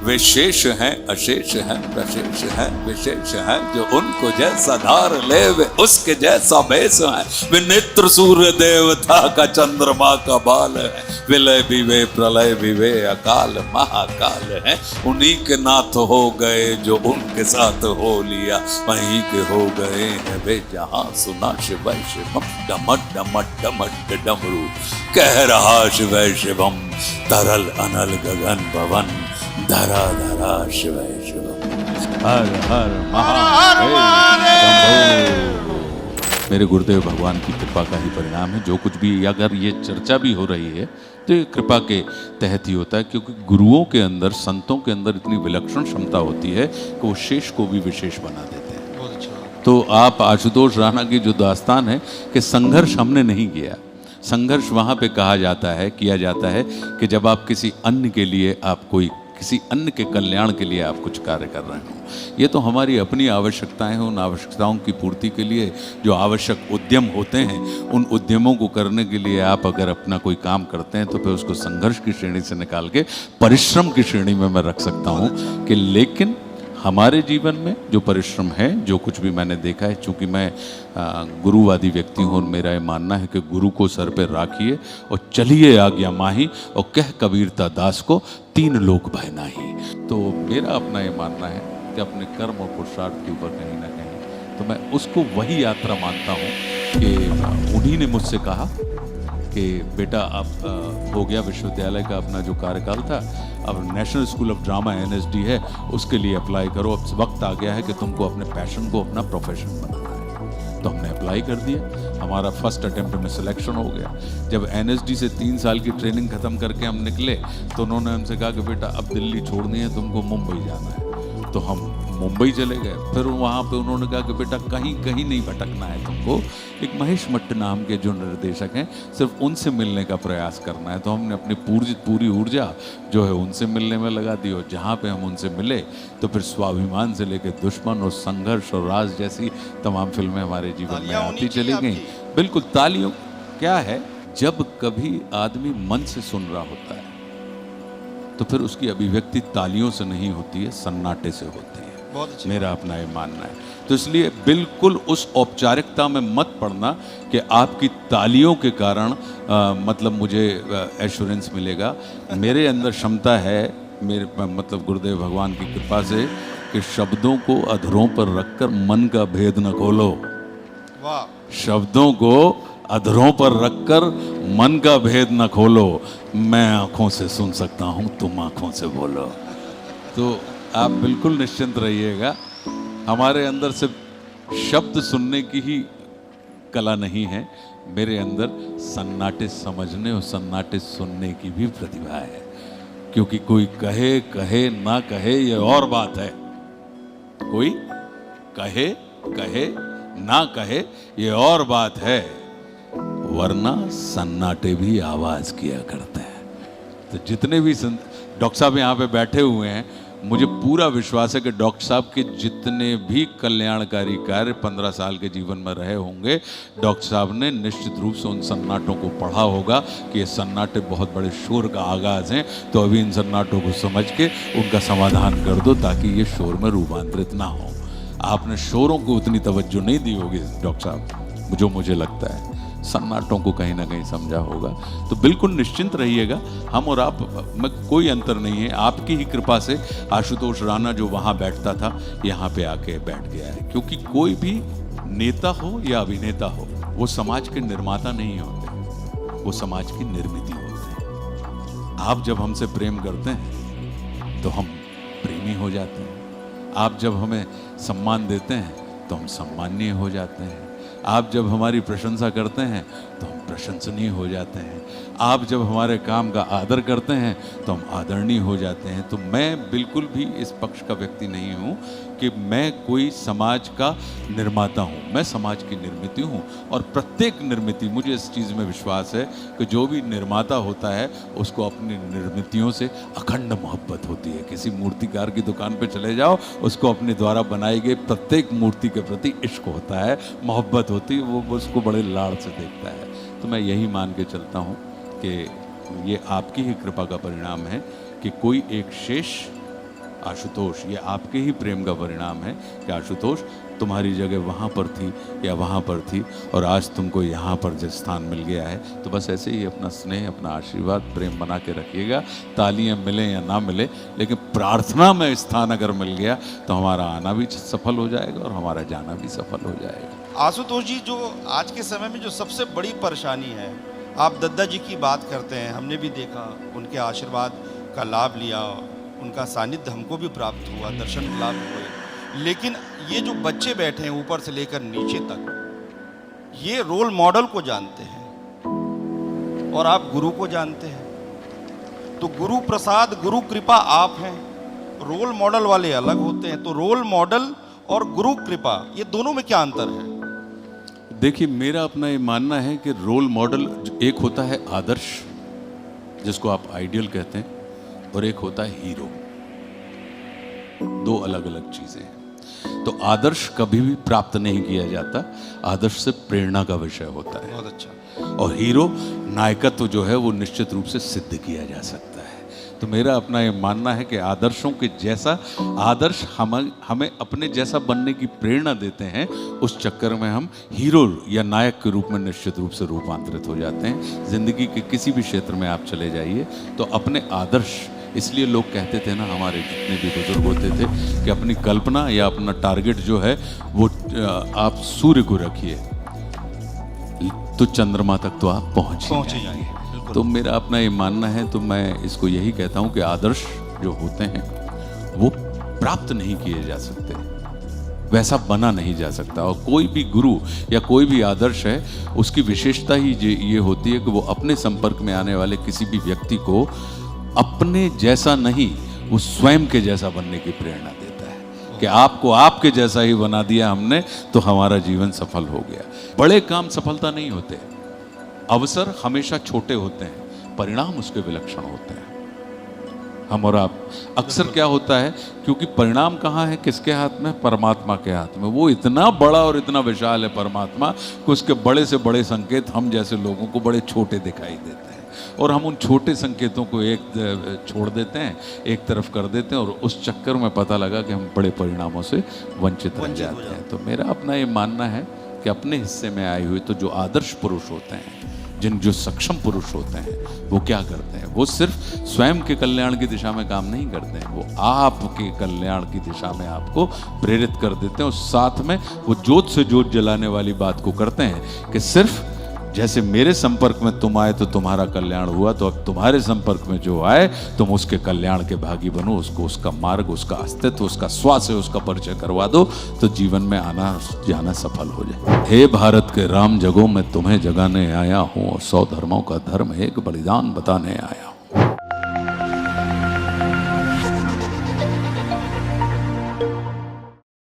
विशेष हैं, अशेष हैं, प्रशेष हैं, विशेष हैं, जो उनको जैसा धार ले वे उसके जैसा भेष है। वे नेत्र सूर्य देवता का चंद्रमा का बाल है। विलय भी वे, प्रलय भी वे, अकाल महाकाल है। उन्हीं के नाथ हो गए जो उनके साथ हो लिया, वहीं के हो गए हैं वे जहां सुना शिवै शिवम। डमट डमट डमट डमरू कह रहा शिवै शिवम, तरल अनल गगन भवन, धरा धरा शिवै शिवम। हर हर महादेव। मेरे गुरुदेव भगवान की कृपा का ही परिणाम है। जो कुछ भी, अगर ये चर्चा भी हो रही है तो ये कृपा के तहत ही होता है, क्योंकि गुरुओं के अंदर, संतों के अंदर इतनी विलक्षण क्षमता होती है कि वो शेष को भी विशेष बना देते हैं। बहुत अच्छा। तो आप आशुतोष राणा की जो दास्तान है कि संघर्ष हमने नहीं किया, संघर्ष वहाँ पे कहा जाता है, किया जाता है कि जब आप किसी अन्य के लिए, आप कोई किसी अन्य के कल्याण के लिए आप कुछ कार्य कर रहे हो। ये तो हमारी अपनी आवश्यकताएं हैं, उन आवश्यकताओं की पूर्ति के लिए जो आवश्यक उद्यम होते हैं, उन उद्यमों को करने के लिए आप अगर अपना कोई काम करते हैं तो फिर उसको संघर्ष की श्रेणी से निकाल के परिश्रम की श्रेणी में मैं रख सकता हूँ कि लेकिन हमारे जीवन में जो परिश्रम है, जो कुछ भी मैंने देखा है, चूँकि मैं गुरुवादी व्यक्ति हूँ और मेरा ये मानना है कि गुरु को सर पे राखिए और चलिए आज्ञा माही, और कह कबीरता दास को तीन लोक भय नाही। तो मेरा अपना ये मानना है कि अपने कर्म और पुरुषार्थ के ऊपर कहीं ना कहीं तो मैं उसको वही यात्रा मानता हूँ कि उन्हीं ने मुझसे कहा कि बेटा अब हो गया विश्वविद्यालय का अपना जो कार्यकाल था, अब national school of drama NSD है, उसके लिए अप्लाई करो। अब वक्त आ गया है कि तुमको अपने पैशन को अपना प्रोफेशन बनाना है। तो हमने अप्लाई कर दिया। हमारा फर्स्ट अटेम्प्ट में सिलेक्शन हो गया। जब NSD से 3 साल की ट्रेनिंग ख़त्म करके हम निकले तो उन्होंने हमसे कहा कि बेटा अब दिल्ली छोड़नी है, तुमको मुंबई जाना है। तो हम मुंबई चले गए। फिर वहाँ पे उन्होंने कहा कि बेटा कहीं कहीं नहीं भटकना है तुमको, एक महेश मट्ट नाम के जो निर्देशक हैं, सिर्फ उनसे मिलने का प्रयास करना है। तो हमने अपनी पूरी ऊर्जा जो है उनसे मिलने में लगा दी, और जहाँ पे हम उनसे मिले तो फिर स्वाभिमान से लेकर दुश्मन और संघर्ष और राज जैसी तमाम फिल्में हमारे जीवन में आती चली गई। बिल्कुल, तालियों क्या है, जब कभी आदमी मन से सुन रहा होता है तो फिर उसकी अभिव्यक्ति तालियों से नहीं होती है, सन्नाटे से होती है। मेरा अपना ये मानना है। तो इसलिए बिल्कुल उस औपचारिकता में मत पड़ना कि आपकी तालियों के कारण मतलब मुझे एश्योरेंस मिलेगा। मेरे अंदर क्षमता है, मेरे मतलब गुरुदेव भगवान की कृपा से, कि शब्दों को अधरों पर रखकर मन का भेद न खोलो। वाह। शब्दों को अधरों पर रखकर मन का भेद न खोलो। मैं आंखों से सुन सकता हूं, तुम आंखों से बोलो। तो आप बिल्कुल निश्चिंत रहिएगा, हमारे अंदर सिर्फ शब्द सुनने की ही कला नहीं है, मेरे अंदर सन्नाटे समझने और सन्नाटे सुनने की भी प्रतिभा है। क्योंकि कोई कहे कहे ना कहे ये और बात है, कोई कहे कहे ना कहे ये और बात है, वरना सन्नाटे भी आवाज किया करते हैं। तो जितने भी डॉक्टर साहब यहाँ पे बैठे हुए हैं, मुझे पूरा विश्वास है कि डॉक्टर साहब के जितने भी कल्याणकारी कार्य 15 साल के जीवन में रहे होंगे, डॉक्टर साहब ने निश्चित रूप से उन सन्नाटों को पढ़ा होगा कि ये सन्नाटे बहुत बड़े शोर का आगाज़ हैं। तो अभी इन सन्नाटों को समझ के उनका समाधान कर दो ताकि ये शोर में रूपांतरित ना हो। आपने शोरों को उतनी तवज्जो नहीं दी होगी डॉक्टर साहब, जो मुझे लगता है सन्नाटों को कहीं ना कहीं समझा होगा। तो बिल्कुल निश्चिंत रहिएगा, हम और आप में कोई अंतर नहीं है। आपकी ही कृपा से आशुतोष राणा जो वहाँ बैठता था, यहाँ पे आके बैठ गया है। क्योंकि कोई भी नेता हो या अभिनेता हो, वो समाज के निर्माता नहीं होते, वो समाज की निर्मिति होते हैं। आप जब हमसे प्रेम करते हैं तो हम प्रेमी हो जाते हैं। आप जब हमें सम्मान देते हैं तो हम सम्मानीय हो जाते हैं। आप जब हमारी प्रशंसा करते हैं तो हम प्रशंसनीय हो जाते हैं। आप जब हमारे काम का आदर करते हैं तो हम आदरणीय हो जाते हैं। तो मैं बिल्कुल भी इस पक्ष का व्यक्ति नहीं हूँ कि मैं कोई समाज का निर्माता हूँ, मैं समाज की निर्मिति हूँ। और प्रत्येक निर्मिति, मुझे इस चीज़ में विश्वास है कि जो भी निर्माता होता है उसको अपनी निर्मितियों से अखंड मोहब्बत होती है। किसी मूर्तिकार की दुकान पर चले जाओ, उसको अपने द्वारा बनाई गई प्रत्येक मूर्ति के प्रति इश्क होता है, मोहब्बत होती है, वो उसको बड़े लाड़ से देखता है। तो मैं यही मान के चलता हूँ कि ये आपकी ही कृपा का परिणाम है कि कोई एक शेष आशुतोष, ये आपके ही प्रेम का परिणाम है कि आशुतोष तुम्हारी जगह वहाँ पर थी या वहाँ पर थी और आज तुमको यहाँ पर जो स्थान मिल गया है। तो बस ऐसे ही अपना स्नेह, अपना आशीर्वाद, प्रेम बना के रखिएगा। तालियां मिले या ना मिले, लेकिन प्रार्थना में स्थान अगर मिल गया तो हमारा आना भी सफल हो जाएगा और हमारा जाना भी सफल हो जाएगा। आशुतोष जी, जो आज के समय में जो सबसे बड़ी परेशानी है, आप दद्दा जी की बात करते हैं, हमने भी देखा, उनके आशीर्वाद का लाभ लिया, उनका सानिध्य हमको भी प्राप्त हुआ, दर्शन लाभ हुए, लेकिन ये जो बच्चे बैठे हैं ऊपर से लेकर नीचे तक, ये रोल मॉडल को जानते हैं और आप गुरु को जानते हैं। तो गुरु प्रसाद, गुरु कृपा आप हैं, रोल मॉडल वाले अलग होते हैं। तो रोल मॉडल और गुरु कृपा, ये दोनों में क्या अंतर है? देखिए, मेरा अपना ये मानना है कि रोल मॉडल एक होता है आदर्श, जिसको आप आइडियल कहते हैं, और एक होता है हीरो। दो अलग अलग चीजें हैं। तो आदर्श कभी भी प्राप्त नहीं किया जाता, आदर्श से प्रेरणा का विषय होता है। बहुत अच्छा। और हीरो, नायकत्व जो है वो निश्चित रूप से सिद्ध किया जा सकता है। तो मेरा अपना ये मानना है कि आदर्शों के जैसा आदर्श हमें अपने जैसा बनने की प्रेरणा देते हैं। उस चक्कर में हम हीरो या नायक के रूप में निश्चित रूप से रूपांतरित हो जाते हैं। जिंदगी के किसी भी क्षेत्र में आप चले जाइए तो अपने आदर्श, इसलिए लोग कहते थे ना, हमारे जितने भी बुजुर्ग होते थे, कि अपनी कल्पना या अपना टारगेट जो है वो आप सूर्य को रखिए तो चंद्रमा तक तो आप पहुंच जाएंगे। तो मेरा अपना ये मानना है, तो मैं इसको यही कहता हूं कि आदर्श जो होते हैं वो प्राप्त नहीं किए जा सकते, वैसा बना नहीं जा सकता। और कोई भी गुरु या कोई भी आदर्श है, उसकी विशेषता ही ये होती है कि वो अपने संपर्क में आने वाले किसी भी व्यक्ति को अपने जैसा नहीं, वो स्वयं के जैसा बनने की प्रेरणा देता है कि आपको आपके जैसा ही बना दिया हमने तो हमारा जीवन सफल हो गया। बड़े काम सफलता नहीं होते, अवसर हमेशा छोटे होते हैं, परिणाम उसके विलक्षण होते हैं। हम और आप अक्सर क्या होता है, क्योंकि परिणाम कहाँ है, किसके हाथ में? परमात्मा के हाथ में। वो इतना बड़ा और इतना विशाल है परमात्मा कि उसके बड़े से बड़े संकेत हम जैसे लोगों को बड़े छोटे दिखाई देते हैं, और हम उन छोटे संकेतों को एक छोड़ देते हैं, एक तरफ कर देते हैं, और उस चक्कर में पता लगा कि हम बड़े परिणामों से वंचित रह जाते हैं। तो मेरा अपना ये मानना है कि अपने हिस्से में आए हुए तो जो आदर्श पुरुष होते हैं, जो सक्षम पुरुष होते हैं, वो क्या करते हैं? वो सिर्फ स्वयं के कल्याण की दिशा में काम नहीं करते हैं, वो आपके कल्याण की दिशा में आपको प्रेरित कर देते हैं। और साथ में वो जोत से जोत जलाने वाली बात को करते हैं कि सिर्फ जैसे मेरे संपर्क में तुम आए तो तुम्हारा कल्याण हुआ, तो अब तुम्हारे संपर्क में जो आए तुम उसके कल्याण के भागी बनो, उसको उसका मार्ग, उसका अस्तित्व, उसका श्वास है, उसका परिचय करवा दो, तो जीवन में आना जाना सफल हो जाए। हे भारत के राम जगो, मैं तुम्हें जगाने आया हूँ, और 100 धर्मों का धर्म एक बलिदान बताने आया।